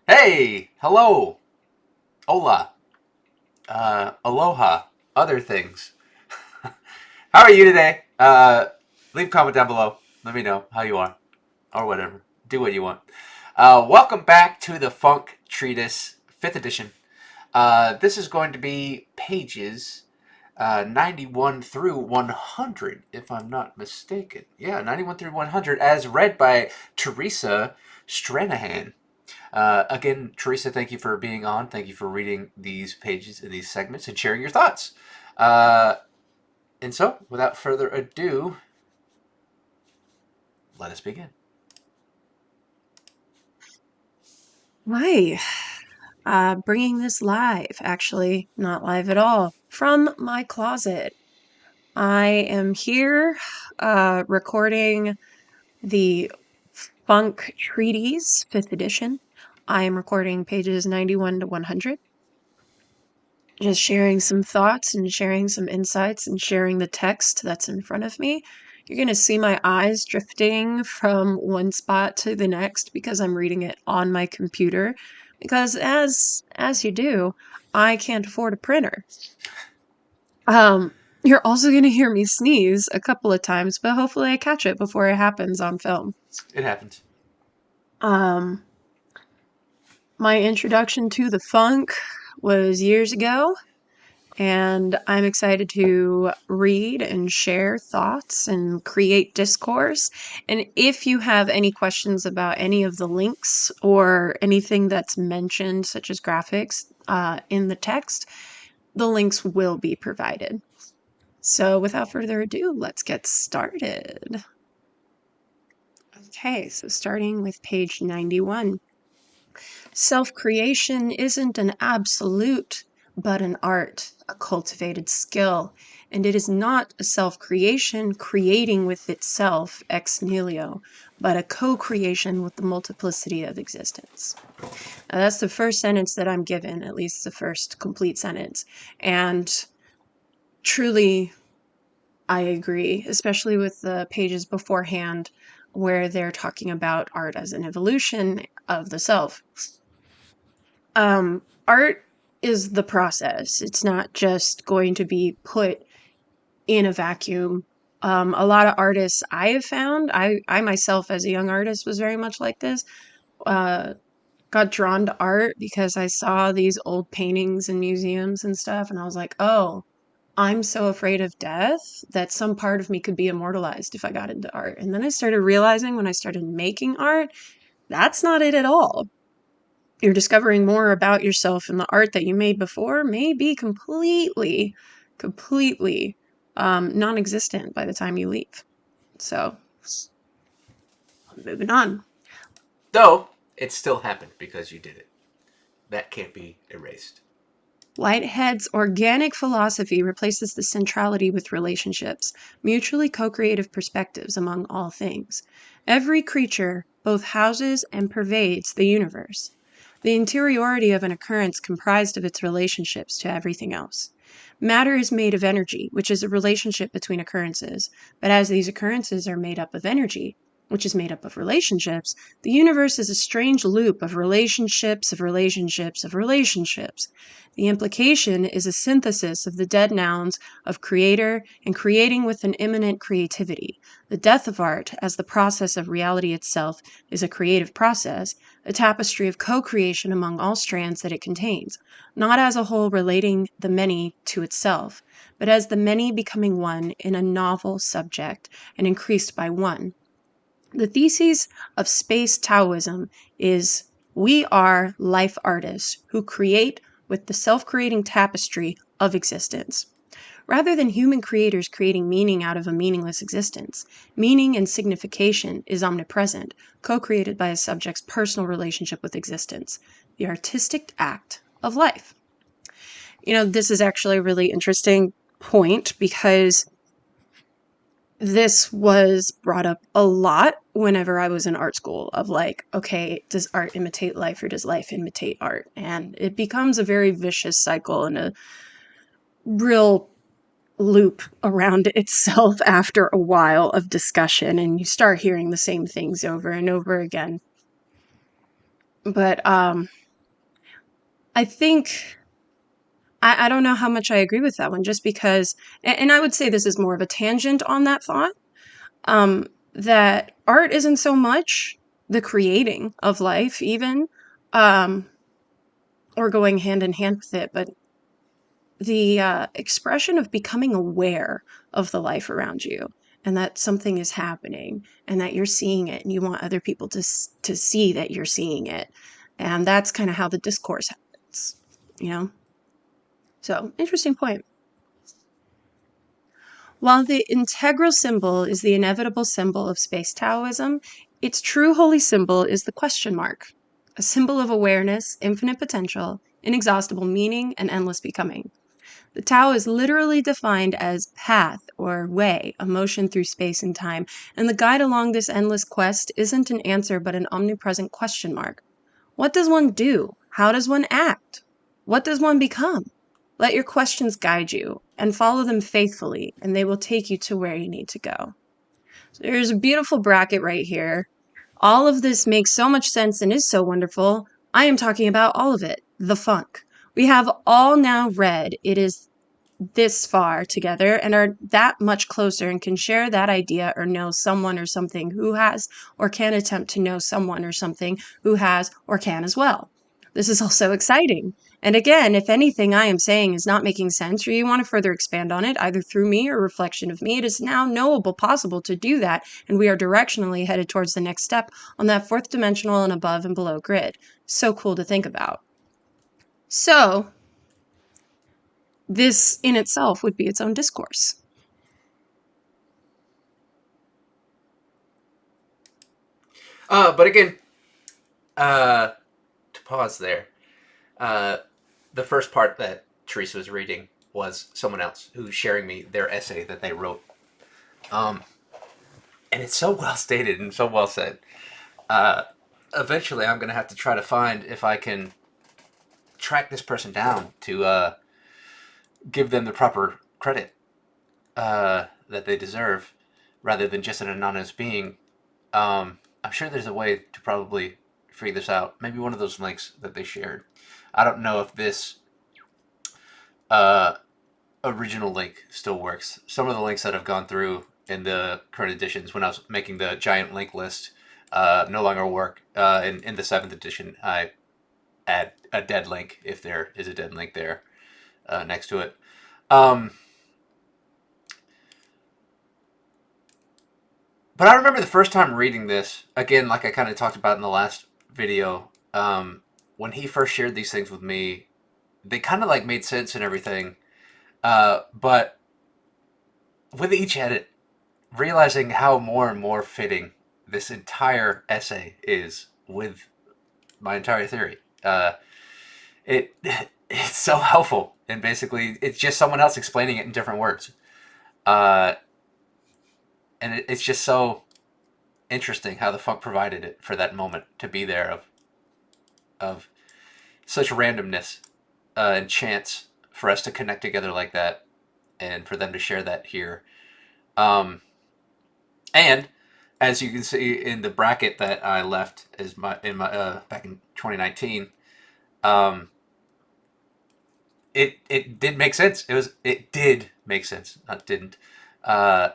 Hey, hello, hola, aloha, other things. How are you today? Leave a comment down below. Let me know how you are, or whatever. Do what you want. Welcome back to the Funk Treatise, 5th edition. This is going to be pages 91 through 100, if I'm not mistaken. Yeah, 91 through 100, as read by Teresa Stranahan. Again, Teresa, thank you for being on. Thank you for reading these pages and these segments and sharing your thoughts. Uh, and so, without further ado, let us begin. Hi, bringing this live, actually, not live at all, from my closet. I am here recording the Funk Treatise, 5th edition. I am recording pages 91 to 100, just sharing some thoughts and sharing some insights and sharing the text that's in front of me. You're going to see my eyes drifting from one spot to the next because I'm reading it on my computer. Because as you do, I can't afford a printer. Um, you're also going to hear me sneeze a couple of times, but hopefully I catch it before it happens on film. It happens. Um, my introduction to the funk was years ago. And I'm excited to read and share thoughts and create discourse. And if you have any questions about any of the links or anything that's mentioned, such as graphics, in the text, the links will be provided. So without further ado, let's get started. Okay, so starting with page 91. Self-creation isn't an absolute, but an art, a cultivated skill, and it is not a self-creation creating with itself ex nihilo, but a co-creation with the multiplicity of existence. Now, that's the first sentence that I'm given, at least the first complete sentence. And truly, I agree, especially with the pages beforehand where they're talking about art as an evolution of the self. Art is the process. It's not just going to be put in a vacuum. A lot of artists I have found, I myself as a young artist was very much like this, uh, got drawn to art because I saw these old paintings in museums and stuff, and I was like, oh, I'm so afraid of death that some part of me could be immortalized if I got into art. And then I started realizing when I started making art, that's not it at all. You're discovering more about yourself, and the art that you made before may be completely non-existent by the time you leave. So, moving on. Though, it still happened because you did it. That can't be erased. Whitehead's organic philosophy replaces the centrality with relationships, mutually co-creative perspectives among all things. Every creature both houses and pervades the universe. The interiority of an occurrence comprised of its relationships to everything else. Matter is made of energy, which is a relationship between occurrences, but as these occurrences are made up of energy, which is made up of relationships, the universe is a strange loop of relationships, of relationships, of relationships. The implication is a synthesis of the dead nouns of creator and creating with an immanent creativity. The death of art, as the process of reality itself, is a creative process, a tapestry of co-creation among all strands that it contains, not as a whole relating the many to itself, but as the many becoming one in a novel subject and increased by one. The thesis of space Taoism is we are life artists who create with the self-creating tapestry of existence. Rather than human creators creating meaning out of a meaningless existence, meaning and signification is omnipresent, co-created by a subject's personal relationship with existence, the artistic act of life. This is actually a really interesting point because this was brought up a lot whenever I was in art school of like, okay, does art imitate life or does life imitate art? And it becomes a very vicious cycle and a real loop around itself after a while of discussion, and you start hearing the same things over and over again. But I think I don't know how much I agree with that one, just because, and I would say this is more of a tangent on that thought, that art isn't so much the creating of life, even, um, or going hand in hand with it, but the expression of becoming aware of the life around you, and that something is happening and that you're seeing it and you want other people to see that you're seeing it. And that's kind of how the discourse happens, you know? So, interesting point. While the integral symbol is the inevitable symbol of space Taoism, its true holy symbol is the question mark, a symbol of awareness, infinite potential, inexhaustible meaning, and endless becoming. The Tao is literally defined as path or way, a motion through space and time, and the guide along this endless quest isn't an answer but an omnipresent question mark. What does one do? How does one act? What does one become? Let your questions guide you and follow them faithfully, and they will take you to where you need to go. So there's a beautiful bracket right here. All of this makes so much sense and is so wonderful. I am talking about all of it. The funk. We have all now read it is this far together and are that much closer and can share that idea or know someone or something who has or can attempt to know someone or something who has or can as well. This is also exciting. And again, if anything I am saying is not making sense or you want to further expand on it, either through me or reflection of me, it is now knowable possible to do that. And we are directionally headed towards the next step on that fourth dimensional and above and below grid. So cool to think about. So, this in itself would be its own discourse. But again, to pause there, uh, the first part that Teresa was reading was someone else who's sharing me their essay that they wrote. Um, and it's so well stated and so well said. Uh, Eventually, I'm going to have to try to find if I can track this person down to give them the proper credit that they deserve rather than just an anonymous being. I'm sure there's a way to probably figure this out. Maybe one of those links that they shared. I don't know if this uh, original link still works. Some of the links that I've gone through in the current editions when I was making the giant link list no longer work. In the 7th edition, I add a dead link if there is a dead link there next to it. Um, but I remember the first time reading this, again, like I kind of talked about in the last video, when he first shared these things with me, they kind of like made sense and everything. But with each edit, realizing how more and more fitting this entire essay is with my entire theory. It it's so helpful, and basically it's just someone else explaining it in different words, uh, and it's just so interesting how the funk provided it for that moment to be there of such randomness and chance for us to connect together like that, and for them to share that here. Um, and as you can see in the bracket that I left as my in my back in 2019, um, it did make sense. It did make sense, not didn't, uh,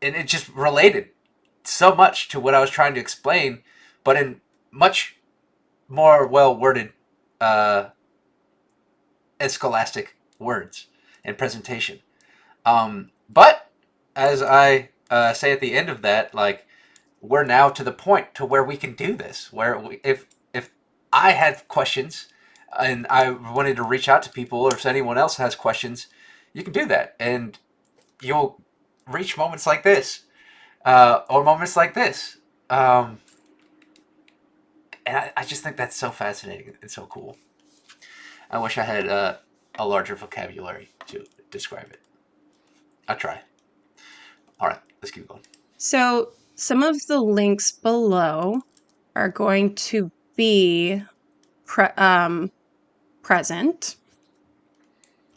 and it just related so much to what I was trying to explain, but in much more well worded uh, and scholastic words and presentation. But as I say at the end of that, like we're now to the point to where we can do this. Where if I had questions and I wanted to reach out to people, or if anyone else has questions, you can do that, and you'll reach moments like this, or moments like this. And I just think that's so fascinating and so cool. I wish I had a larger vocabulary to describe it. I try. All right, let's keep going. So some of the links below are going to be present,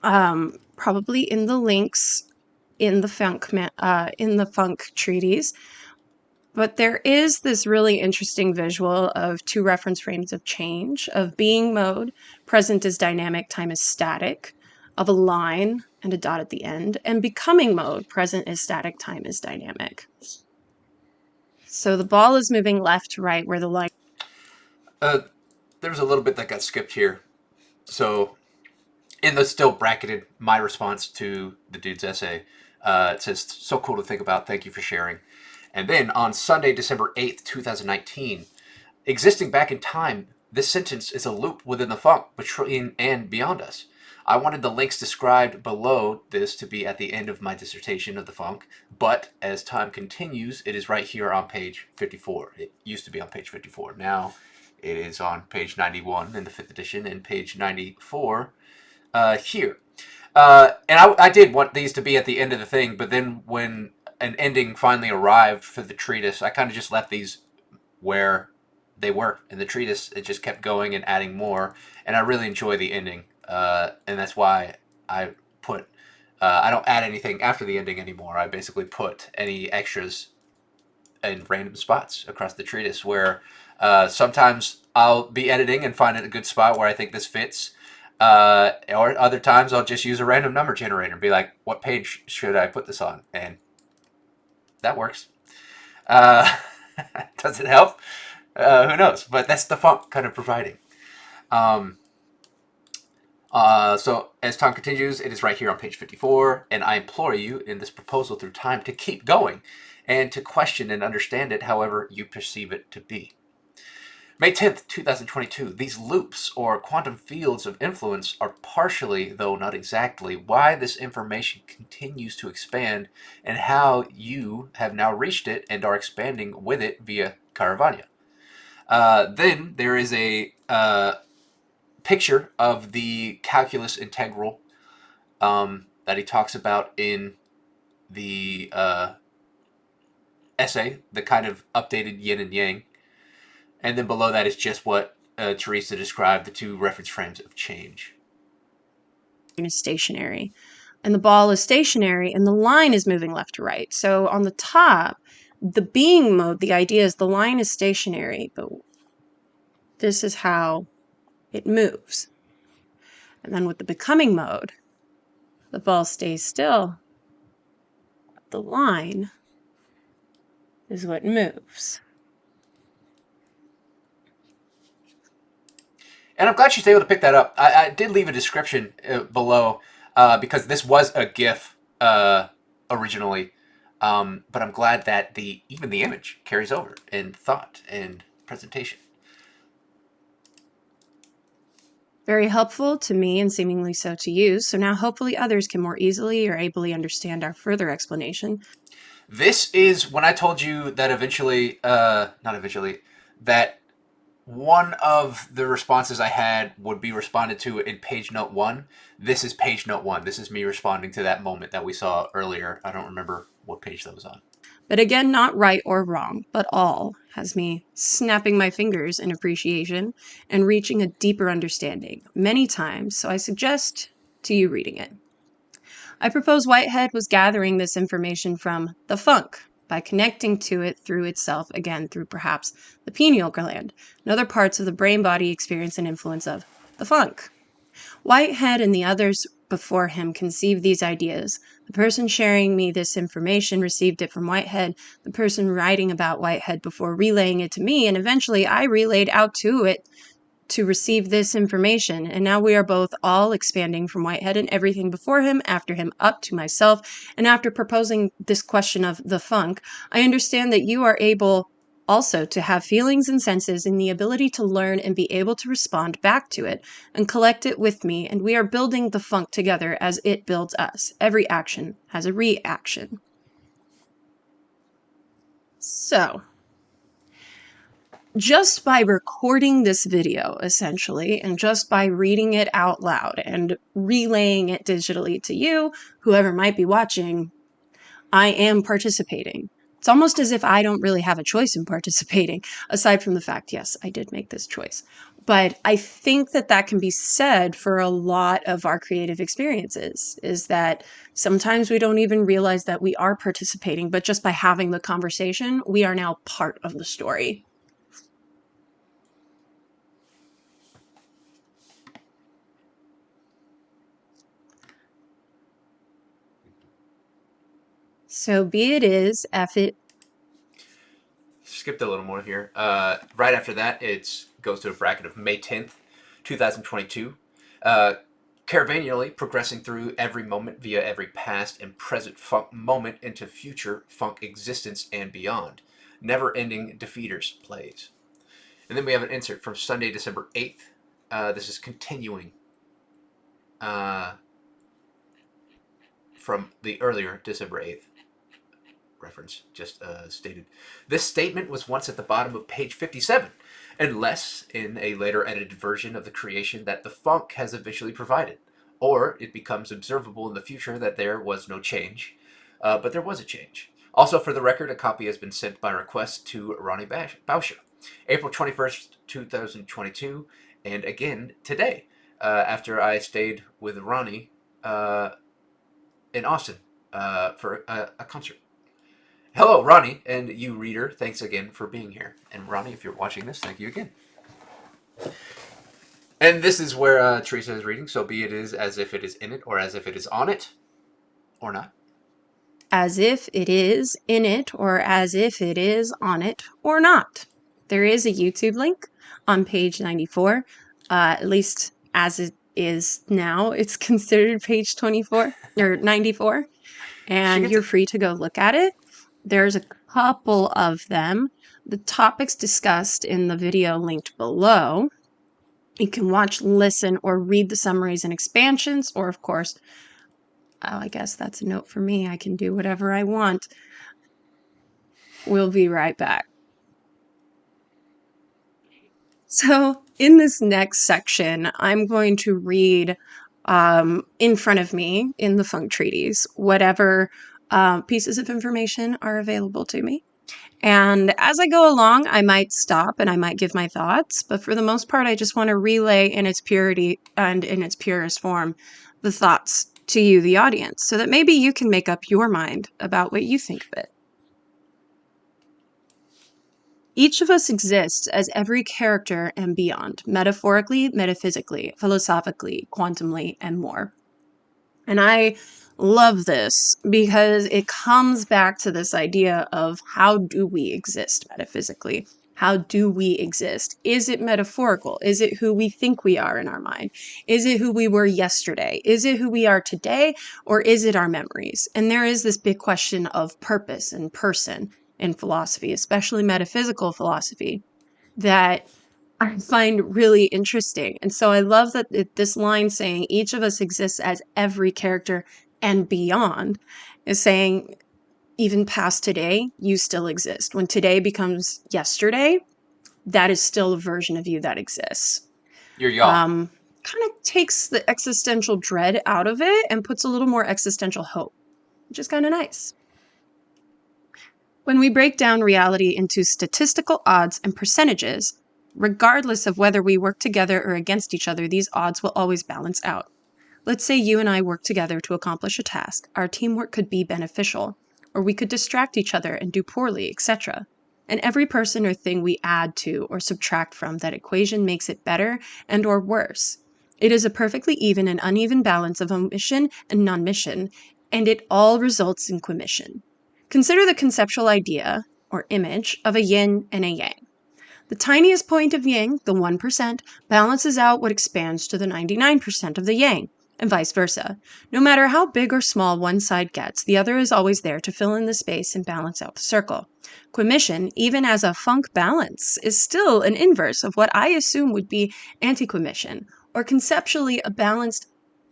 probably in the links in the funk treatise. But there is this really interesting visual of two reference frames of change, of being mode, present is dynamic, time is static, of a line and a dot at the end, and becoming mode, present is static, time is dynamic. So the ball is moving left to right where the line. There was a little bit that got skipped here. So in the still bracketed my response to the dude's essay, it says, "So cool to think about. Thank you for sharing." And then on Sunday, December 8th, 2019, existing back in time, this sentence is a loop within the funk between and beyond us. I wanted the links described below this to be at the end of my dissertation of the funk, but as time continues, it is right here on page 54. It used to be on page 54. Now it is on page 91 in the 5th edition and page 94 here. And I did want these to be at the end of the thing, but then when an ending finally arrived for the treatise, I kind of just left these where they were in the treatise. It just kept going and adding more, and I really enjoy the ending, and that's why I put. I don't add anything after the ending anymore. I basically put any extras in random spots across the treatise where sometimes I'll be editing and find it a good spot where I think this fits. Or other times I'll just use a random number generator and be like, what page should I put this on? And that works. Uh, does it help? Who knows? But that's the funk kind of providing. Um, so as time continues, it is right here on page 54, and I implore you in this proposal through time to keep going and to question and understand it however you perceive it to be. May 10th, 2022, these loops or quantum fields of influence are partially, though not exactly, why this information continues to expand and how you have now reached it and are expanding with it via Caravagna. Then there is a picture of the calculus integral that he talks about in the essay, the kind of updated yin and yang. And then below that is just what Teresa described, the two reference frames of change. Is stationary, and the ball is stationary, and the line is moving left to right. So on the top, the being mode, the idea is the line is stationary, but this is how it moves. And then with the becoming mode, the ball stays still. The line is what moves. And I'm glad she's able to pick that up. I did leave a description below because this was a GIF originally, but I'm glad that even the image carries over in thought and presentation. Very helpful to me and seemingly so to you. So now hopefully others can more easily or ably understand our further explanation. This is when I told you that eventually, not eventually, that one of the responses I had would be responded to in page note 1. This is page note 1. This is me responding to that moment that we saw earlier. I don't remember what page that was on. But again, not right or wrong, but all has me snapping my fingers in appreciation and reaching a deeper understanding many times, so I suggest to you reading it. I propose Whitehead was gathering this information from the funk by connecting to it through itself, again through perhaps the pineal gland and other parts of the brain body experience and influence of the funk. Whitehead and the others before him conceived these ideas. The person sharing me this information received it from Whitehead, the person writing about Whitehead before relaying it to me, and eventually I relayed out to it to receive this information. And now we are both all expanding from Whitehead and everything before him, after him, up to myself. And after proposing this question of the funk, I understand that you are able also to have feelings and senses and the ability to learn and be able to respond back to it and collect it with me. And we are building the funk together as it builds us. Every action has a reaction. So, just by recording this video, essentially, and just by reading it out loud and relaying it digitally to you, whoever might be watching, I am participating. It's almost as if I don't really have a choice in participating, aside from the fact, yes, I did make this choice. But I think that that can be said for a lot of our creative experiences, is that sometimes we don't even realize that we are participating, but just by having the conversation, we are now part of the story. So be it is, F it. Skipped a little more here. Right after that, it goes to a bracket of May 10th, 2022. Caravanially progressing through every moment via every past and present funk moment into future funk existence and beyond. Never ending defeaters plays. And then we have an insert from Sunday, December 8th. This is continuing uh, from the earlier December 8th reference just stated. This statement was once at the bottom of page 57, unless in a later edited version of the creation that the funk has eventually provided, or it becomes observable in the future that there was no change, but there was a change. Also, for the record, a copy has been sent by request to Ronnie Bauscher, April 21st, 2022, and again today, after I stayed with Ronnie in Austin for a concert. Hello, Ronnie, and you, reader. Thanks again for being here. And Ronnie, if you're watching this, thank you again. And this is where Teresa is reading, so be it is as if it is in it, or as if it is on it, or not. As if it is in it, or as if it is on it, or not. There is a YouTube link on page 94, at least as it is now. It's considered page 24 or 94, She and gets you're it. free to go look at it. There's a couple of them. The topics discussed in the video linked below. You can watch, listen, or read the summaries and expansions, or of course, oh, I guess that's a note for me. I can do whatever I want. We'll be right back. So in this next section, I'm going to read in front of me in the Funk Treatise whatever pieces of information are available to me. And as I go along, I might stop and I might give my thoughts, but for the most part, I just want to relay in its purity and in its purest form the thoughts to you, the audience, so that maybe you can make up your mind about what you think of it. Each of us exists as every character and beyond, metaphorically, metaphysically, philosophically, quantumly, and more. And I love this because it comes back to this idea of how do we exist metaphysically? How do we exist? Is it metaphorical? Is it who we think we are in our mind? Is it who we were yesterday? Is it who we are today? Or is it our memories? And there is this big question of purpose and person in philosophy, especially metaphysical philosophy, that I find really interesting. And so I love that this line saying each of us exists as every character and beyond is saying even past today, you still exist. When today becomes yesterday, that is still a version of you that exists. You're y'all. Kind of takes the existential dread out of it and puts a little more existential hope, which is kind of nice. When we break down reality into statistical odds and percentages, regardless of whether we work together or against each other, these odds will always balance out. Let's say you and I work together to accomplish a task. Our teamwork could be beneficial, or we could distract each other and do poorly, etc. And every person or thing we add to or subtract from that equation makes it better and or worse. It is a perfectly even and uneven balance of omission and non-mission, and it all results in commission. Consider the conceptual idea, or image, of a yin and a yang. The tiniest point of yin, the 1%, balances out what expands to the 99% of the yang, and vice versa. No matter how big or small one side gets, the other is always there to fill in the space and balance out the circle. Quimission, even as a funk balance, is still an inverse of what I assume would be anti-quimission, or conceptually a balanced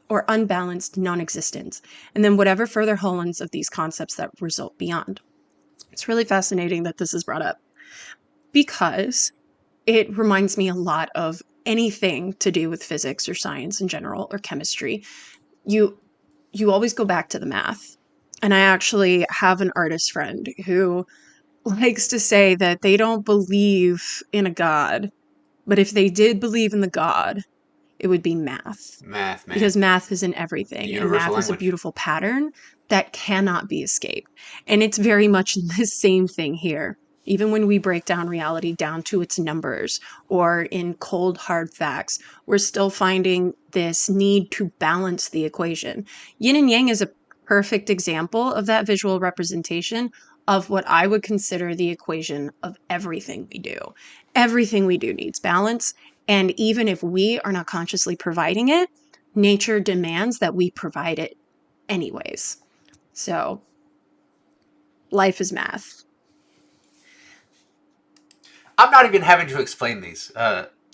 or unbalanced non-existence, and then whatever further hold-ons of these concepts that result beyond. It's really fascinating that this is brought up because it reminds me a lot of anything to do with physics or science in general or chemistry. You always go back to the math. And I actually have an artist friend who likes to say that they don't believe in a God, but if they did believe in the God, it would be math. Math, man. Because math is in The everything, and universal math is a language. beautiful pattern that cannot be escaped. And it's very much the same thing here. Even when we break down reality down to its numbers or in cold, hard facts, we're still finding this need to balance the equation. Yin and yang is a perfect example of that visual representation of what I would consider the equation of everything we do. Everything we do needs balance. And even if we are not consciously providing it, nature demands that we provide it anyways. So, life is math. I'm not even having to explain these.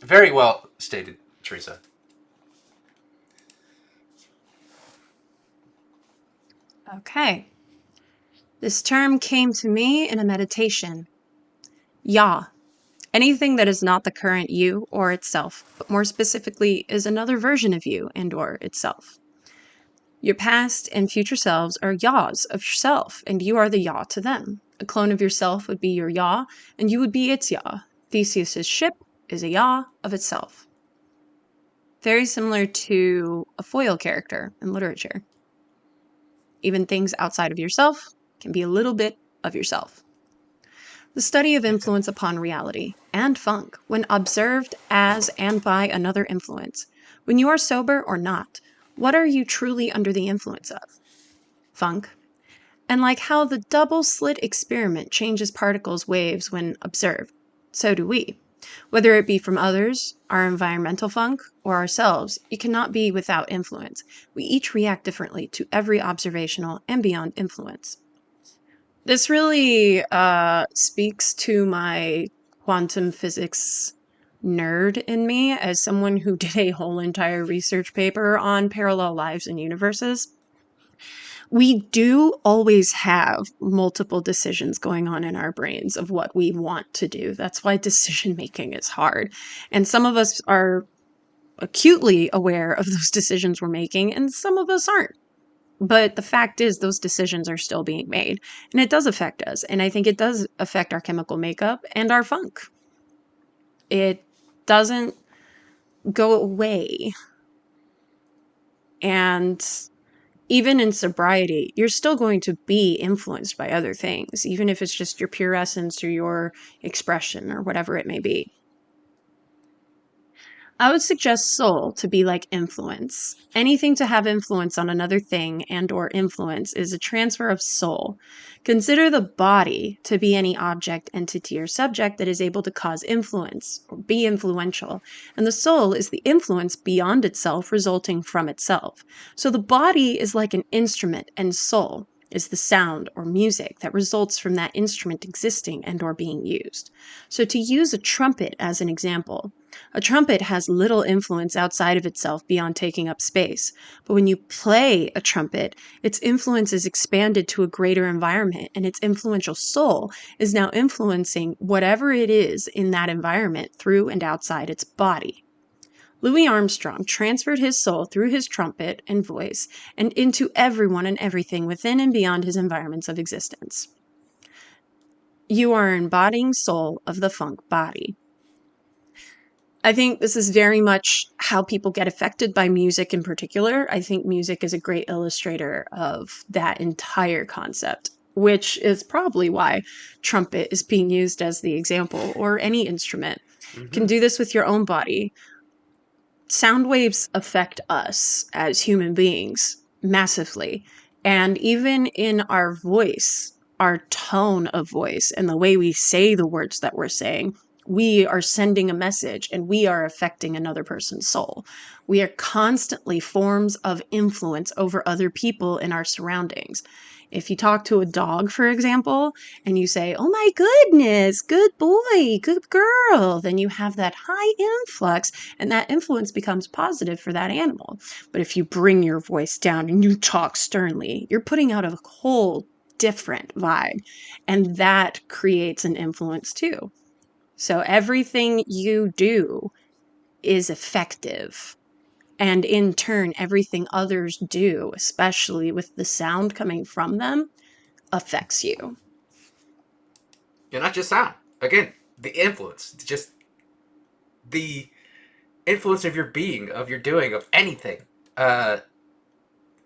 Very well stated, Teresa. Okay. This term came to me in a meditation. Ya. Anything that is not the current you or itself, but more specifically is another version of you and or itself. Your past and future selves are yaws of yourself, and you are the yaw to them. A clone of yourself would be your yaw, and you would be its yaw. Theseus's ship is a yaw of itself. Very similar to a foil character in literature. Even things outside of yourself can be a little bit of yourself. The study of influence upon reality and funk when observed as and by another influence. When you are sober or not, what are you truly under the influence of? Funk. And like how the double slit experiment changes particles' waves when observed, so do we. Whether it be from others, our environmental funk, or ourselves, it cannot be without influence. We each react differently to every observational and beyond influence. This really speaks to my quantum physics nerd in me as someone who did a whole entire research paper on parallel lives and universes. We do always have multiple decisions going on in our brains of what we want to do. That's why decision making is hard. And some of us are acutely aware of those decisions we're making, and some of us aren't. But the fact is, those decisions are still being made, and it does affect us. And I think it does affect our chemical makeup and our funk. It doesn't go away. And even in sobriety, you're still going to be influenced by other things, even if it's just your pure essence or your expression or whatever it may be. I would suggest soul to be like influence. Anything to have influence on another thing and or influence is a transfer of soul. Consider the body to be any object, entity, or subject that is able to cause influence or be influential, and the soul is the influence beyond itself resulting from itself. So the body is like an instrument, and soul is the sound or music that results from that instrument existing and or being used. So to use a trumpet as an example, a trumpet has little influence outside of itself beyond taking up space. But when you play a trumpet, its influence is expanded to a greater environment, and its influential soul is now influencing whatever it is in that environment through and outside its body. Louis Armstrong transferred his soul through his trumpet and voice and into everyone and everything within and beyond his environments of existence. You are embodying soul of the funk body. I think this is very much how people get affected by music in particular. I think music is a great illustrator of that entire concept, which is probably why trumpet is being used as the example, or any instrument. You can do this with your own body. Sound waves affect us as human beings massively. And even in our voice, our tone of voice, and the way we say the words that we're saying, we are sending a message and we are affecting another person's soul. We are constantly forms of influence over other people in our surroundings. If you talk to a dog, for example, and you say, "Oh my goodness, good boy, good girl," then you have that high influx, and that influence becomes positive for that animal. But if you bring your voice down and you talk sternly, you're putting out a whole different vibe, and that creates an influence too. So everything you do is effective. And in turn, everything others do, especially with the sound coming from them, affects you. You're not just sound. Again, the influence, just the influence of your being, of your doing, of anything. Uh,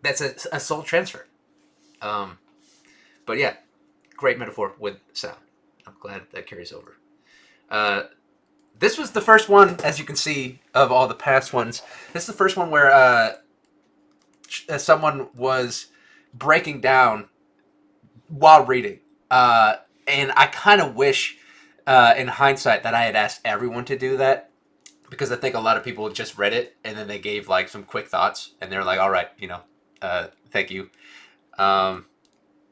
that's a soul transfer. Um, but yeah, great metaphor with sound. I'm glad that carries over. Uh, this was the first one, as you can see, of all the past ones. This is the first one where someone was breaking down while reading. And I kind of wish, in hindsight, that I had asked everyone to do that, because I think a lot of people just read it and then they gave like some quick thoughts and they're like, all right, thank you. Um,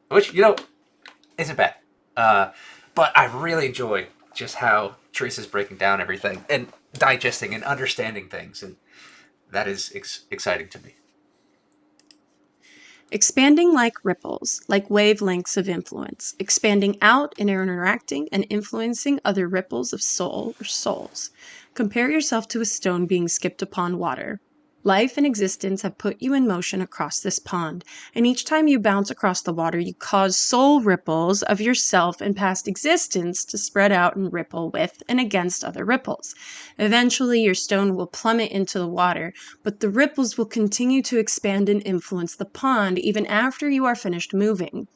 which, isn't bad. Uh, but I really enjoy just how Teresa's breaking down everything and digesting and understanding things. And that is exciting to me. Expanding like ripples, like wavelengths of influence, expanding out and interacting and influencing other ripples of soul or souls. Compare yourself to a stone being skipped upon water. Life and existence have put you in motion across this pond, and each time you bounce across the water, you cause soul ripples of yourself and past existence to spread out and ripple with and against other ripples. Eventually, your stone will plummet into the water, but the ripples will continue to expand and influence the pond even after you are finished moving.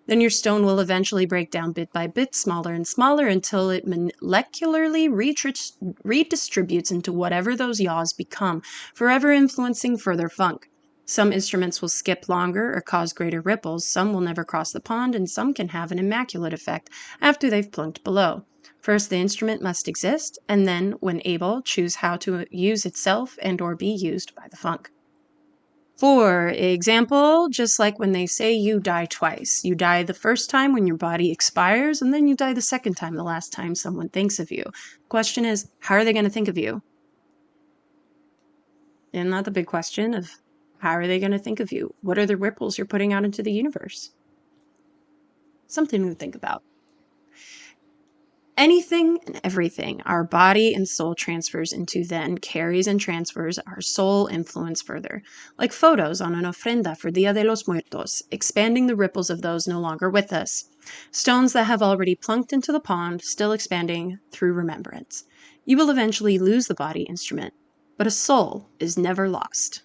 Then your stone will eventually break down bit by bit, smaller and smaller, until it molecularly redistributes into whatever those yaws become, forever influencing further funk. Some instruments will skip longer or cause greater ripples, some will never cross the pond, and some can have an immaculate effect after they've plunked below. First, the instrument must exist, and then, when able, choose how to use itself and or be used by the funk. For example, just like when they say you die twice. You die the first time when your body expires, and then you die the second time, the last time someone thinks of you. The question is, how are they going to think of you? Isn't that the big question of how are they going to think of you? What are the ripples you're putting out into the universe? Something to think about. Anything and everything our body and soul transfers into then carries and transfers our soul influence further, like photos on an ofrenda for Dia de los Muertos, expanding the ripples of those no longer with us. Stones that have already plunked into the pond, still expanding through remembrance. You will eventually lose the body instrument, but a soul is never lost.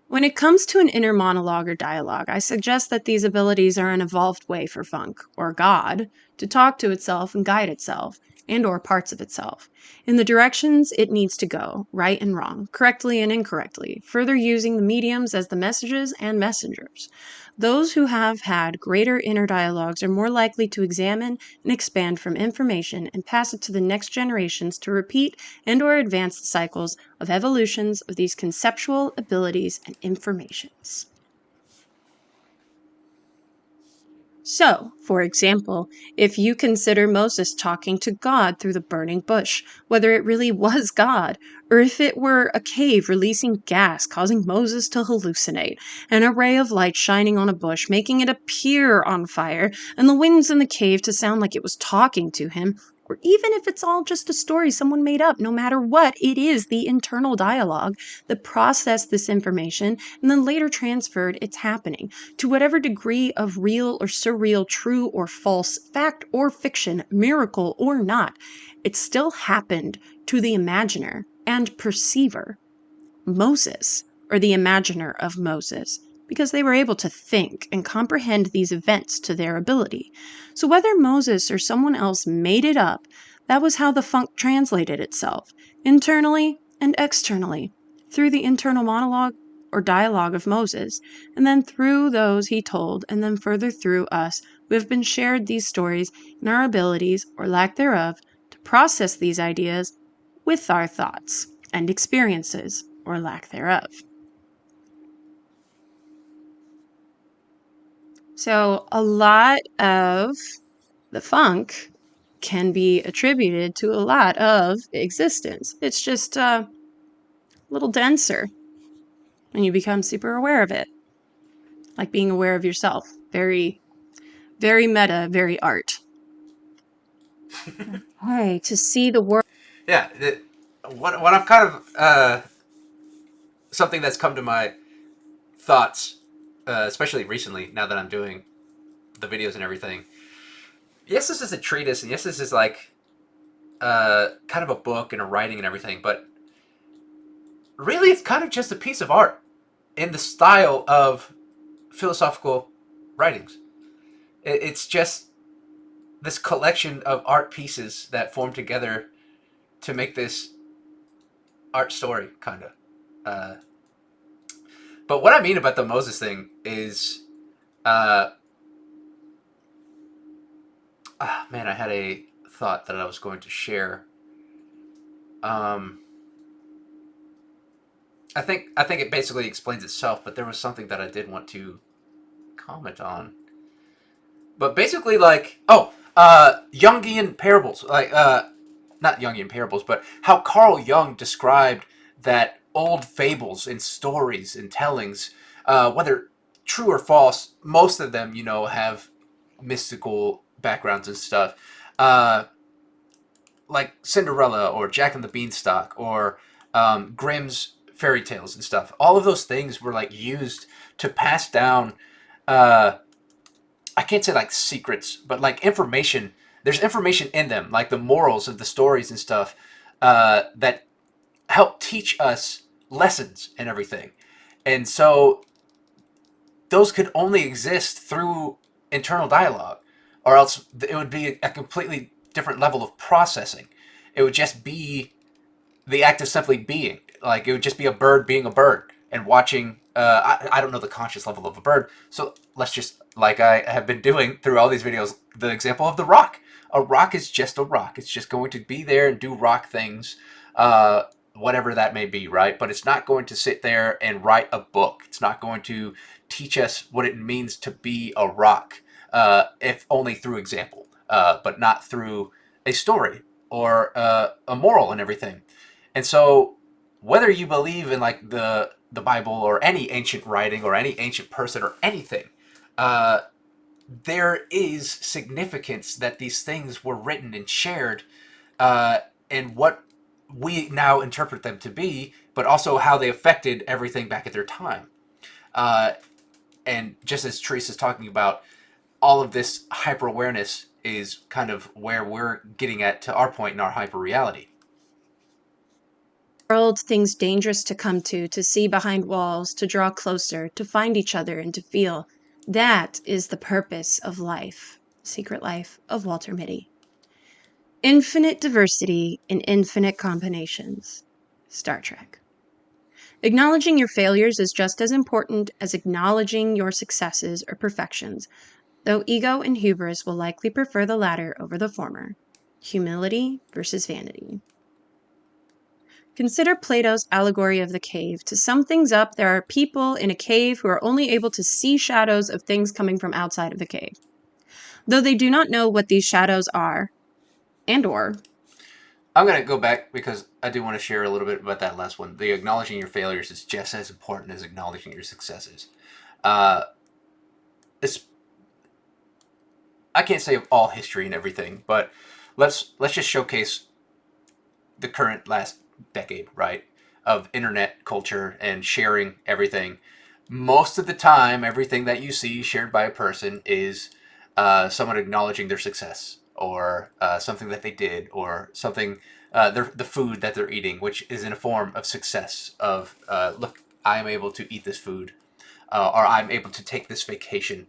When it comes to an inner monologue or dialogue, I suggest that these abilities are an evolved way for funk, or God, to talk to itself and guide itself, and or parts of itself, in the directions it needs to go, right and wrong, correctly and incorrectly, further using the mediums as the messages and messengers. Those who have had greater inner dialogues are more likely to examine and expand from information and pass it to the next generations to repeat and or advance the cycles of evolutions of these conceptual abilities and informations. So, for example, if you consider Moses talking to God through the burning bush, whether it really was God, or if it were a cave releasing gas causing Moses to hallucinate, an array of light shining on a bush making it appear on fire, and the winds in the cave to sound like it was talking to him, or even if it's all just a story someone made up, no matter what, it is the internal dialogue that processed this information and then later transferred its happening to whatever degree of real or surreal, true or false, fact or fiction, miracle or not. It still happened to the imaginer and perceiver, Moses, or the imaginer of Moses, because they were able to think and comprehend these events to their ability. So whether Moses or someone else made it up, that was how the funk translated itself, internally and externally, through the internal monologue or dialogue of Moses, and then through those he told, and then further through us who have been shared these stories and our abilities, or lack thereof, to process these ideas with our thoughts and experiences, or lack thereof. So, a lot of the funk can be attributed to a lot of existence. It's just a little denser when you become super aware of it, like being aware of yourself. Very, very meta, very art. Hey, to see the world. Yeah. What I'm kind of something that's come to my thoughts, especially recently, now that I'm doing the videos and everything. Yes, this is a treatise, and yes, this is like kind of a book and a writing and everything, but really it's kind of just a piece of art in the style of philosophical writings. It's just this collection of art pieces that form together to make this art story, kind of. Uh, but what I mean about the Moses thing is, uh, man, I had a thought that I was going to share. Um, I think it basically explains itself, but there was something that I did want to comment on. But basically, like, Jungian parables, like, not Jungian parables, but how Carl Jung described that old fables and stories and tellings, whether true or false, most of them, have mystical backgrounds and stuff. Uh, like Cinderella or Jack and the Beanstalk or Grimm's fairy tales and stuff. All of those things were like used to pass down. Uh, I can't say like secrets, but like information. There's information in them, like the morals of the stories and stuff, that help teach us lessons and everything. And so those could only exist through internal dialogue, or else it would be a completely different level of processing. It would just be the act of simply being. Like, it would just be a bird being a bird and watching. I don't know the conscious level of a bird, so let's just, like I have been doing through all these videos, the example of the rock. A rock is just a rock. It's just going to be there and do rock things, uh, whatever that may be, right? But it's not going to sit there and write a book. It's not going to teach us what it means to be a rock, if only through example, but not through a story or a moral and everything. And so, whether you believe in like the Bible or any ancient writing or any ancient person or anything, uh, there is significance that these things were written and shared, uh, and what we now interpret them to be, but also how they affected everything back at their time. Uh, and just as Teresa is talking about, all of this hyper awareness is kind of where we're getting at to our point in our hyper reality. World, things dangerous to come to see behind walls, to draw closer, to find each other and to feel. That is the purpose of life. Secret Life of Walter Mitty. Infinite diversity in infinite combinations. Star Trek. Acknowledging your failures is just as important as acknowledging your successes or perfections, though ego and hubris will likely prefer the latter over the former. Humility versus vanity. Consider Plato's allegory of the cave. To sum things up, there are people in a cave who are only able to see shadows of things coming from outside of the cave. Though they do not know what these shadows are, and or. I'm going to go back because I do want to share a little bit about that last one. The acknowledging your failures is just as important as acknowledging your successes. Uh, it's, I can't say of all history and everything, but let's just showcase the current last decade, right? Of internet culture and sharing everything. Most of the time, everything that you see shared by a person is someone acknowledging their success or something that they did or something, the food that they're eating, which is in a form of success of, look, I am able to eat this food, or I'm able to take this vacation.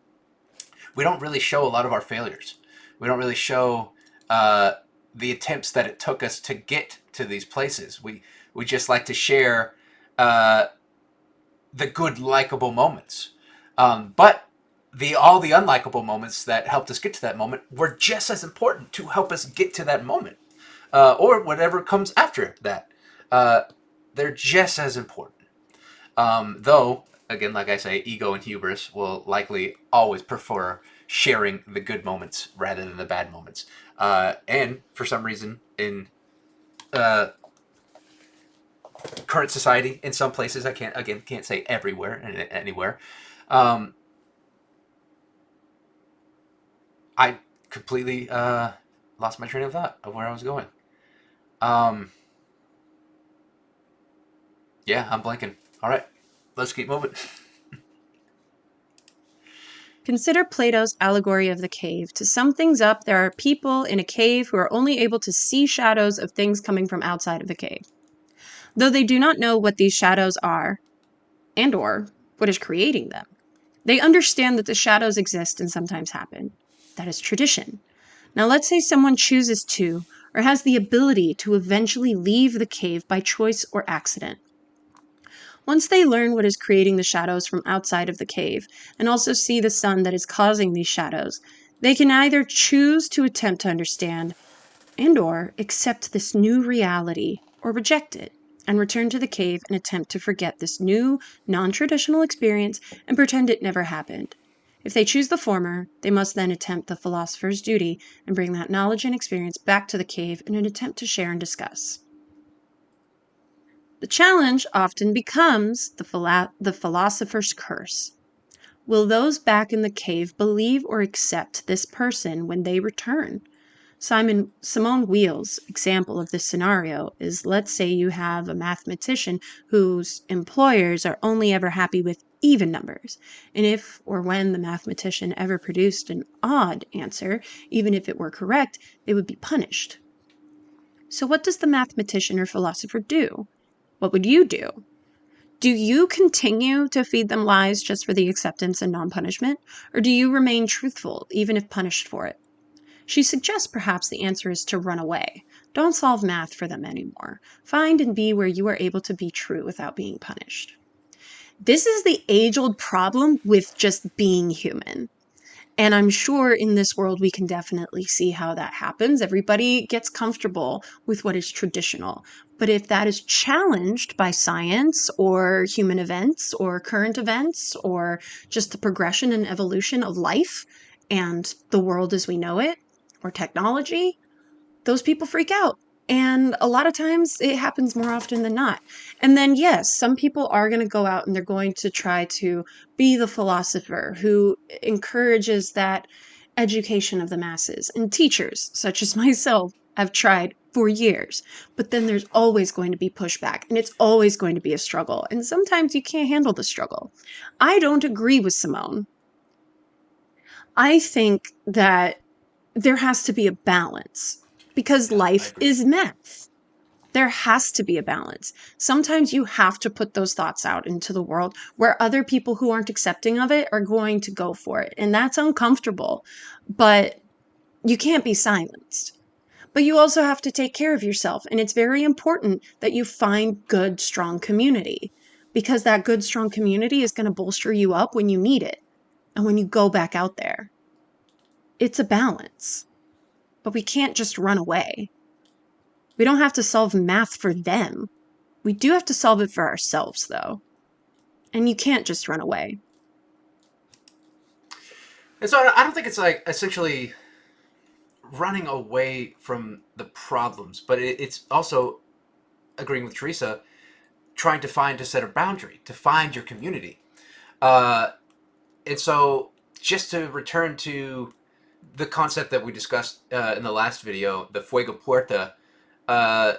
We don't really show a lot of our failures. We don't really show uh, the attempts that it took us to get to these places. We just like to share uh, the good, likable moments. But all the unlikable moments that helped us get to that moment were just as important to help us get to that moment, or whatever comes after that. Uh, they're just as important. Though, again, like I say, ego and hubris will likely always prefer sharing the good moments rather than the bad moments. And for some reason, in uh, current society, in some places, I can't say everywhere and anywhere. Um, I completely lost my train of thought of where I was going. Um, yeah, I'm blanking. All right, let's keep moving. Consider Plato's allegory of the cave. To sum things up, there are people in a cave who are only able to see shadows of things coming from outside of the cave. Though they do not know what these shadows are, and or what is creating them, they understand that the shadows exist and sometimes happen. That is tradition. Now let's say someone chooses to, or has the ability to eventually leave the cave by choice or accident. Once they learn what is creating the shadows from outside of the cave, and also see the sun that is causing these shadows, they can either choose to attempt to understand and or accept this new reality, or reject it and return to the cave and attempt to forget this new, non-traditional experience and pretend it never happened. If they choose the former, they must then attempt the philosopher's duty and bring that knowledge and experience back to the cave in an attempt to share and discuss. The challenge often becomes the philosopher's curse. Will those back in the cave believe or accept this person when they return? Simone Weil's example of this scenario is, let's say you have a mathematician whose employers are only ever happy with even numbers, and if or when the mathematician ever produced an odd answer, even if it were correct, they would be punished. So what does the mathematician or philosopher do? What would you do? Do you continue to feed them lies just for the acceptance and non-punishment, or do you remain truthful even if punished for it? She suggests perhaps the answer is to run away. Don't solve math for them anymore. Find and be where you are able to be true without being punished. This is the age-old problem with just being human. And I'm sure in this world we can definitely see how that happens. Everybody gets comfortable with what is traditional. But if that is challenged by science or human events or current events or just the progression and evolution of life and the world as we know it, or technology, those people freak out. And a lot of times it happens more often than not. And then, yes, some people are going to go out and they're going to try to be the philosopher who encourages that education of the masses. And teachers, such as myself, have tried for years. But then there's always going to be pushback and it's always going to be a struggle. And sometimes you can't handle the struggle. I don't agree with Simone. I think that there has to be a balance because Yeah, I life agree. is math. There has to be a balance. Sometimes you have to put those thoughts out into the world where other people who aren't accepting of it are going to go for it. And that's uncomfortable, but you can't be silenced. But you also have to take care of yourself. And it's very important that you find good, strong community because that good, strong community is going to bolster you up when you need it and when you go back out there. It's a balance. But we can't just run away. We don't have to solve math for them. We do have to solve it for ourselves, though. And you can't just run away. And so I don't think it's like essentially running away from the problems, but it's also agreeing with Teresa, trying to find a set of boundary, to find your community. Uh, and so just to return to the concept that we discussed in the last video, the Fuego Puerta, uh,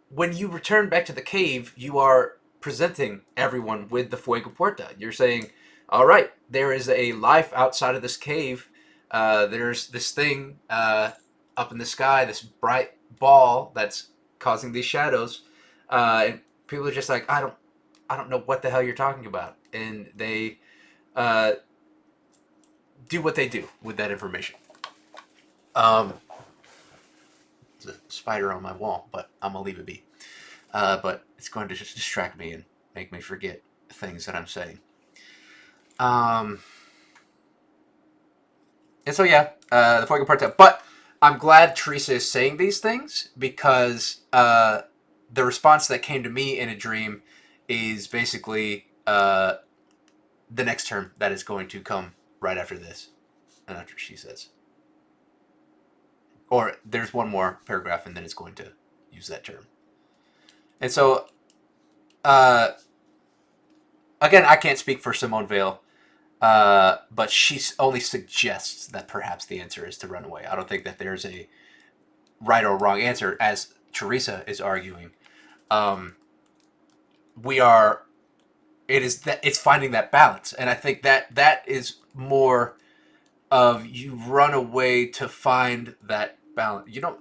when you return back to the cave, you are presenting everyone with the Fuego Puerta. You're saying, all right, there is a life outside of this cave. There's this thing up in the sky, this bright ball that's causing these shadows. And people are just like, I don't know what the hell you're talking about. And they uh, do what they do with that information. Um, there's a spider on my wall, but I'm going to leave it be. But it's going to just distract me and make me forget things that I'm saying. Um, and so yeah, the Fuego Parta. But I'm glad Teresa is saying these things because the response that came to me in a dream is basically the next term that is going to come right after this, and after she says, or there's one more paragraph and then it's going to use that term. And so uh, again, I can't speak for Simone Weil. But she only suggests that perhaps the answer is to run away. I don't think that there's a right or wrong answer, as Teresa is arguing. Um, we are. It is that it's finding that balance, and I think that is more of you run away to find that balance. You don't.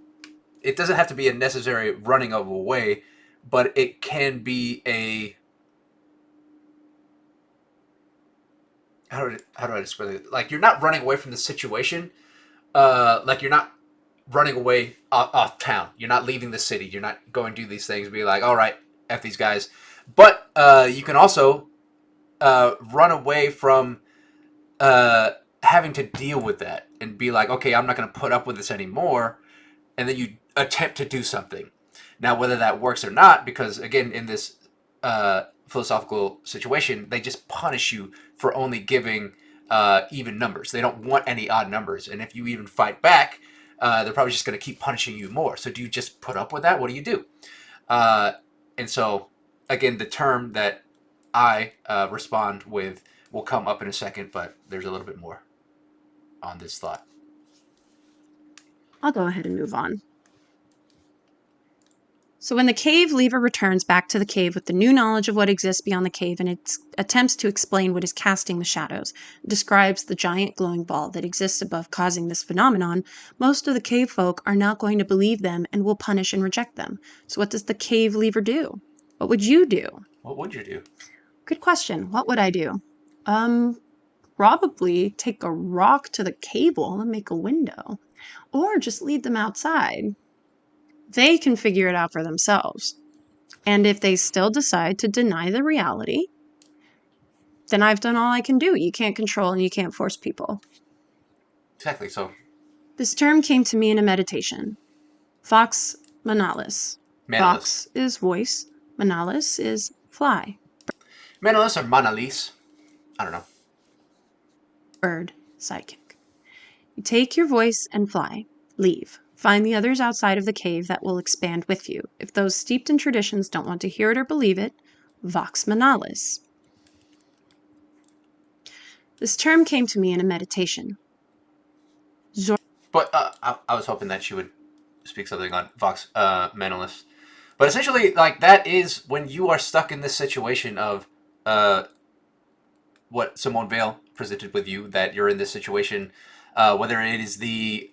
It doesn't have to be a necessary running away, but it can be a how do I describe it? Like you're not running away from the situation. Like you're not running away off town. You're not leaving the city. You're not going to do these things. Be like, all right, f these guys. But you can also run away from having to deal with that and be like, okay, I'm not going to put up with this anymore. And then you attempt to do something. Now, whether that works or not, because again, in this philosophical situation, they just punish you for only giving even numbers. They don't want any odd numbers. And if you even fight back, they're probably just going to keep punishing you more. So do you just put up with that? What do you do? Uh, and so, again, the term that I respond with will come up in a second, but there's a little bit more on this thought. I'll go ahead and move on. So when the cave leaver returns back to the cave with the new knowledge of what exists beyond the cave and it attempts to explain what is casting the shadows, describes the giant glowing ball that exists above causing this phenomenon, most of the cave folk are not going to believe them and will punish and reject them. So what does the cave leaver do? What would you do? What would you do? Good question. What would I do? Probably take a rock to the cave wall and make a window. Or just leave them outside. They can figure it out for themselves. And if they still decide to deny the reality, then I've done all I can do. You can't control and you can't force people. Exactly. So, This term came to me in a meditation. Vox manalis. Manalus. Vox is voice. Manalis is fly. Manalus or Manalis? I don't know. Bird. Psychic. You take your voice and fly. Leave. Find the others outside of the cave that will expand with you. If those steeped in traditions don't want to hear it or believe it, vox manalis. This term came to me in a meditation. But I was hoping that she would speak something on Vox Manalus. But essentially, like, that is when you are stuck in this situation of what Simone Weil presented with you, that you're in this situation, whether it is the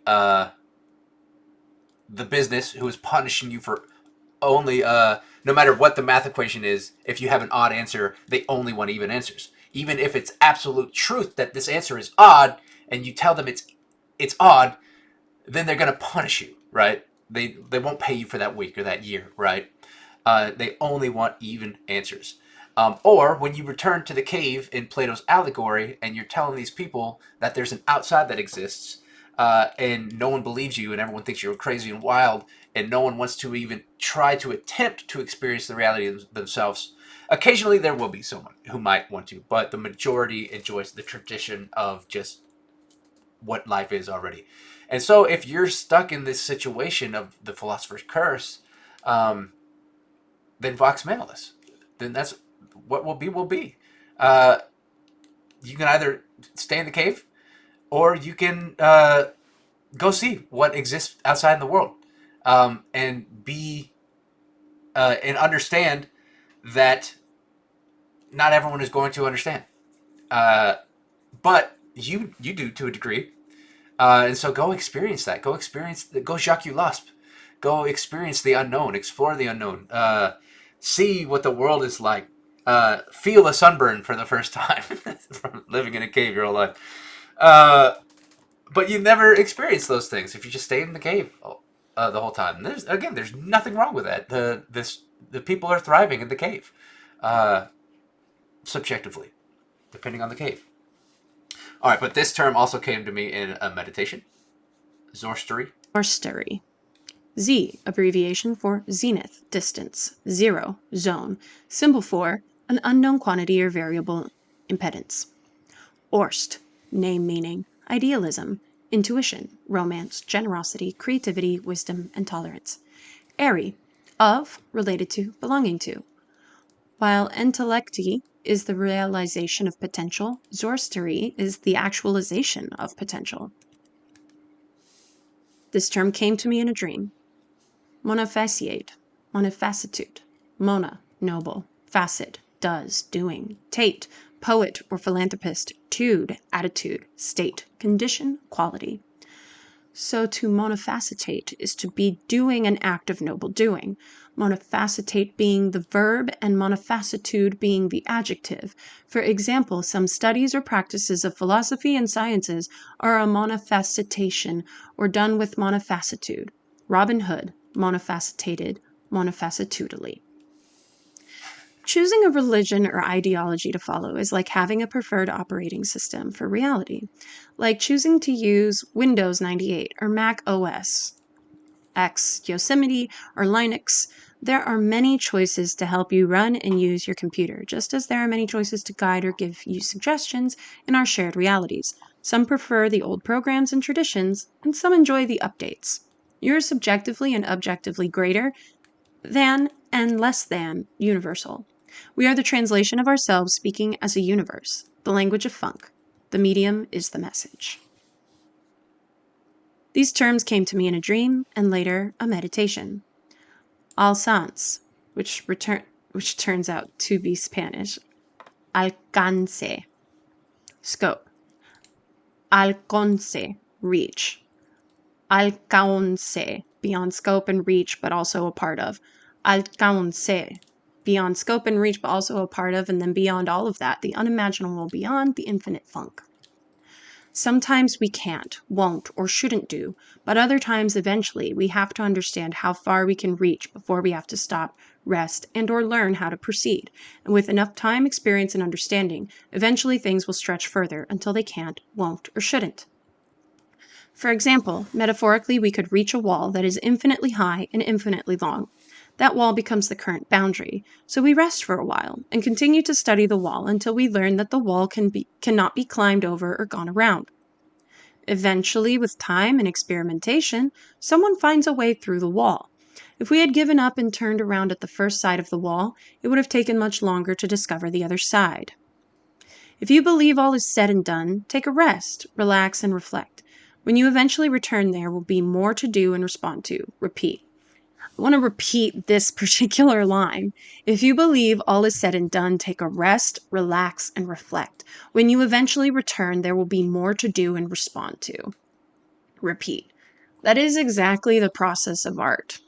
business who is punishing you for only no matter what the math equation is, if you have an odd answer, they only want even answers. Even if it's absolute truth that this answer is odd, and you tell them it's odd, then they're gonna punish you, right? They won't pay you for that week or that year, right? They only want even answers. Or when you return to the cave in Plato's allegory and you're telling these people that there's an outside that exists, and no one believes you and everyone thinks you're crazy and wild, and no one wants to even try to attempt to experience the reality themselves. Occasionally there will be someone who might want to, but the majority enjoys the tradition of just what life is already. And so if you're stuck in this situation of the philosopher's curse, then Vox Manalis. Then that's what will be will be. Uh, you can either stay in the cave or you can go see what exists outside in the world, and be and understand that not everyone is going to understand, uh, but you do to a degree, and so go experience that. Go experience. Go Jacques Lasp. Go experience the unknown. Explore the unknown. See what the world is like. Feel a sunburn for the first time from living in a cave your whole life. But you never experience those things if you just stay in the cave the whole time. And there's nothing wrong with that. The people are thriving in the cave, uh, subjectively, depending on the cave. All right, but this term also came to me in a meditation. Zorstery. Zorstery. Z, abbreviation for zenith, distance, zero, zone, symbol for an unknown quantity or variable impedance. Orst, name meaning, idealism, intuition, romance, generosity, creativity, wisdom, and tolerance. Airy, of, related to, belonging to. While intellecti is the realization of potential, zorstery is the actualization of potential. This term came to me in a dream. Monofaciate, monofacitude, mona, noble, facet, does, doing, tate, poet or philanthropist, tude, attitude, state, condition, quality. So to monofacetate is to be doing an act of noble doing, monofacetate being the verb and monofacitude being the adjective. For example, some studies or practices of philosophy and sciences are a monofacetation or done with monofacitude. Robin Hood, monofacetated, monofacitudely. Choosing a religion or ideology to follow is like having a preferred operating system for reality, like choosing to use Windows 98 or Mac OS X, Yosemite, or Linux. There are many choices to help you run and use your computer, just as there are many choices to guide or give you suggestions in our shared realities. Some prefer the old programs and traditions, and some enjoy the updates. You're subjectively and objectively greater than and less than universal. We are the translation of ourselves speaking as a universe, the language of funk. The medium is the message. These terms came to me in a dream and later a meditation. Alcance, which turns out to be Spanish. Alcance, scope. Alcance, reach. Alcance, beyond scope and reach, but also a part of. Alcance, beyond scope and reach, but also a part of, and then beyond all of that, the unimaginable beyond, the infinite funk. Sometimes we can't, won't, or shouldn't do, but other times eventually we have to understand how far we can reach before we have to stop, rest, and or learn how to proceed. And with enough time, experience, and understanding, eventually things will stretch further until they can't, won't, or shouldn't. For example, metaphorically, we could reach a wall that is infinitely high and infinitely long. That wall becomes the current boundary, so we rest for a while and continue to study the wall until we learn that the wall cannot be climbed over or gone around. Eventually, with time and experimentation, someone finds a way through the wall. If we had given up and turned around at the first side of the wall, it would have taken much longer to discover the other side. If you believe all is said and done, take a rest, relax, and reflect. When you eventually return, there will be more to do and respond to. Repeat. I want to repeat this particular line. If you believe all is said and done, take a rest, relax, and reflect. When you eventually return, there will be more to do and respond to. Repeat. That is exactly the process of art.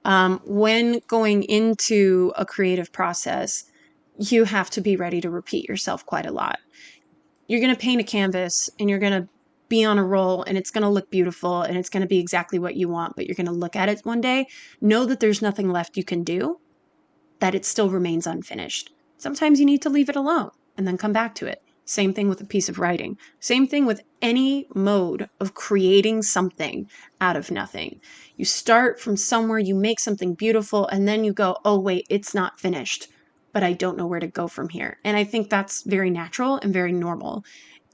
When going into a creative process, you have to be ready to repeat yourself quite a lot. You're going to paint a canvas and you're going to be on a roll and it's going to look beautiful and it's going to be exactly what you want, but you're going to look at it one day, know that there's nothing left you can do, that it still remains unfinished. Sometimes you need to leave it alone and then come back to it. Same thing with a piece of writing. Same thing with any mode of creating something out of nothing. You start from somewhere, you make something beautiful, and then you go, oh, wait, it's not finished, but I don't know where to go from here. And I think that's very natural and very normal.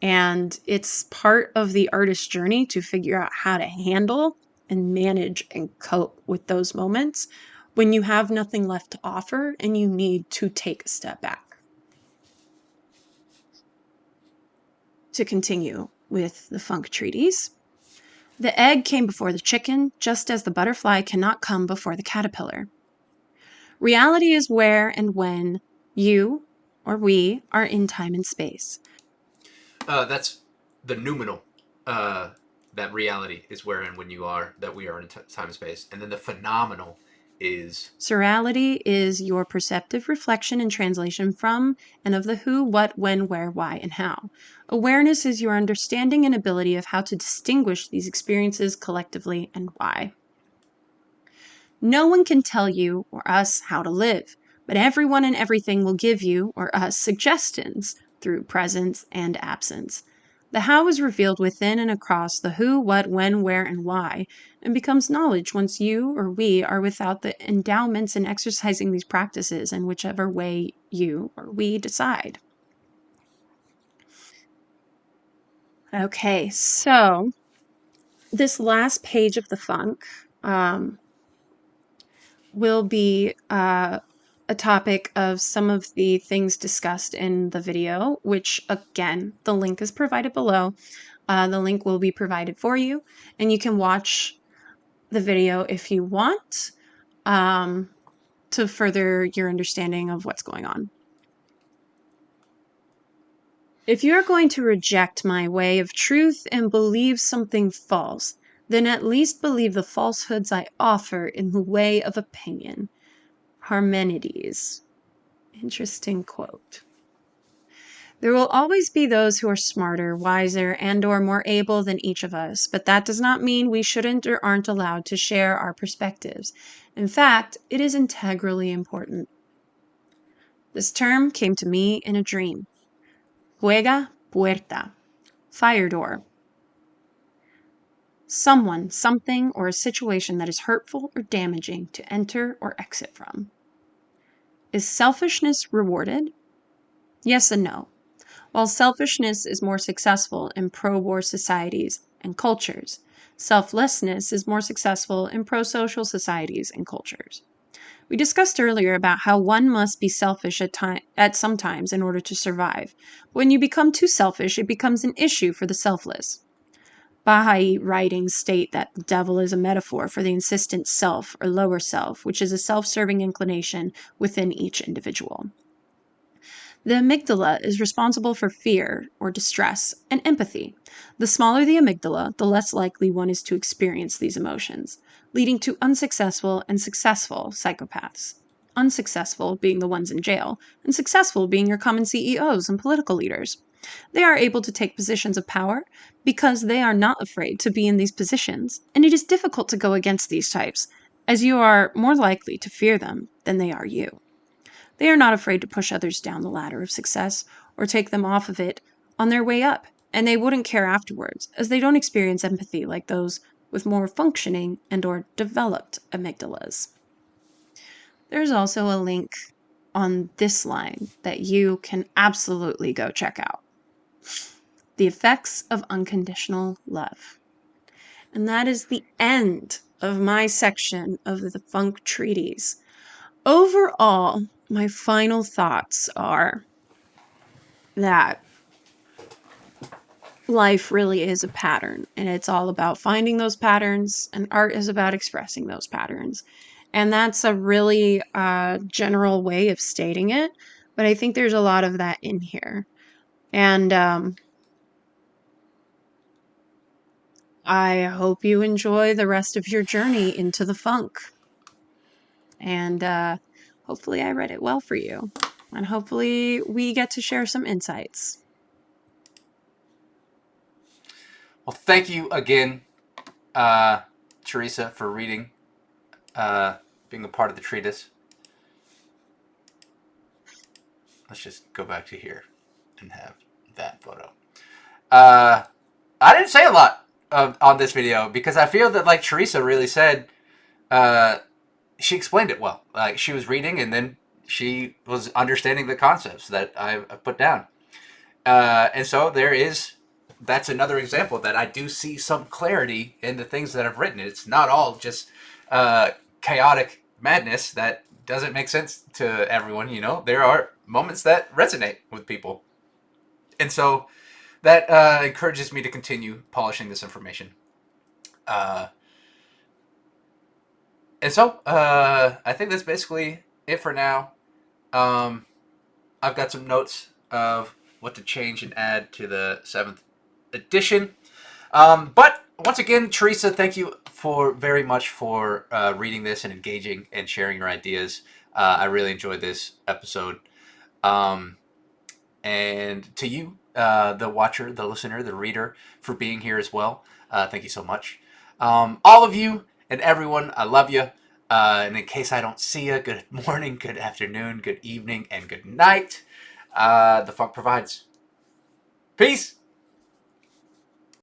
And it's part of the artist's journey to figure out how to handle and manage and cope with those moments when you have nothing left to offer and you need to take a step back. To continue with the funk treatise, the egg came before the chicken, just as the butterfly cannot come before the caterpillar. Reality is where and when you or we are in time and space. That's the noumenal. That reality is where and when you are, that we are in time and space. And then the phenomenal is... Surreality is your perceptive reflection and translation from and of the who, what, when, where, why, and how. Awareness is your understanding and ability of how to distinguish these experiences collectively and why. No one can tell you or us how to live, but everyone and everything will give you or us suggestions through presence and absence. The how is revealed within and across the who, what, when, where, and why, and becomes knowledge once you or we are without the endowments in exercising these practices in whichever way you or we decide. Okay, so this last page of the funk will be a topic of some of the things discussed in the video, which again, the link is provided below. The link will be provided for you, and you can watch the video if you want to further your understanding of what's going on. If you're going to reject my way of truth and believe something false, then at least believe the falsehoods I offer in the way of opinion. Parmenides. Interesting quote. There will always be those who are smarter, wiser, and/or more able than each of us, but that does not mean we shouldn't or aren't allowed to share our perspectives. In fact, it is integrally important. This term came to me in a dream. Juega puerta. Fire door. Someone, something, or a situation that is hurtful or damaging to enter or exit from. Is selfishness rewarded? Yes and no. While selfishness is more successful in pro-war societies and cultures, selflessness is more successful in pro-social societies and cultures. We discussed earlier about how one must be selfish at some times in order to survive. When you become too selfish, it becomes an issue for the selfless. Baha'i writings state that the devil is a metaphor for the insistent self or lower self, which is a self-serving inclination within each individual. The amygdala is responsible for fear or distress and empathy. The smaller the amygdala, the less likely one is to experience these emotions, leading to unsuccessful and successful psychopaths. Unsuccessful being the ones in jail, and successful being your common CEOs and political leaders. They are able to take positions of power because they are not afraid to be in these positions, and it is difficult to go against these types, as you are more likely to fear them than they are you. They are not afraid to push others down the ladder of success or take them off of it on their way up, and they wouldn't care afterwards, as they don't experience empathy like those with more functioning and/or developed amygdalas. There's also a link on this line that you can absolutely go check out. The Effects of Unconditional Love. And that is the end of my section of the Funk Treatise. Overall, my final thoughts are that life really is a pattern, and it's all about finding those patterns, and art is about expressing those patterns. And that's a really general way of stating it, but I think there's a lot of that in here. And I hope you enjoy the rest of your journey into the funk. And hopefully I read it well for you. And hopefully we get to share some insights. Well, thank you again, Teresa, for reading, being a part of the treatise. Let's just go back to here and have that photo. I didn't say a lot on this video because I feel that, like Teresa really said, she explained it well. Like, she was reading and then she was understanding the concepts that I've put down. And so that's another example that I do see some clarity in the things that I've written. It's not all just chaotic madness that doesn't make sense to everyone. There are moments that resonate with people. And so that encourages me to continue polishing this information. And so I think that's basically it for now. I've got some notes of what to change and add to the 7th edition. But once again, Teresa, thank you very much for reading this and engaging and sharing your ideas. I really enjoyed this episode. And to you, the watcher, the listener, the reader, for being here as well. Thank you so much. All of you and everyone, I love you. And in case I don't see you, good morning, good afternoon, good evening, and good night. The Funk provides. Peace.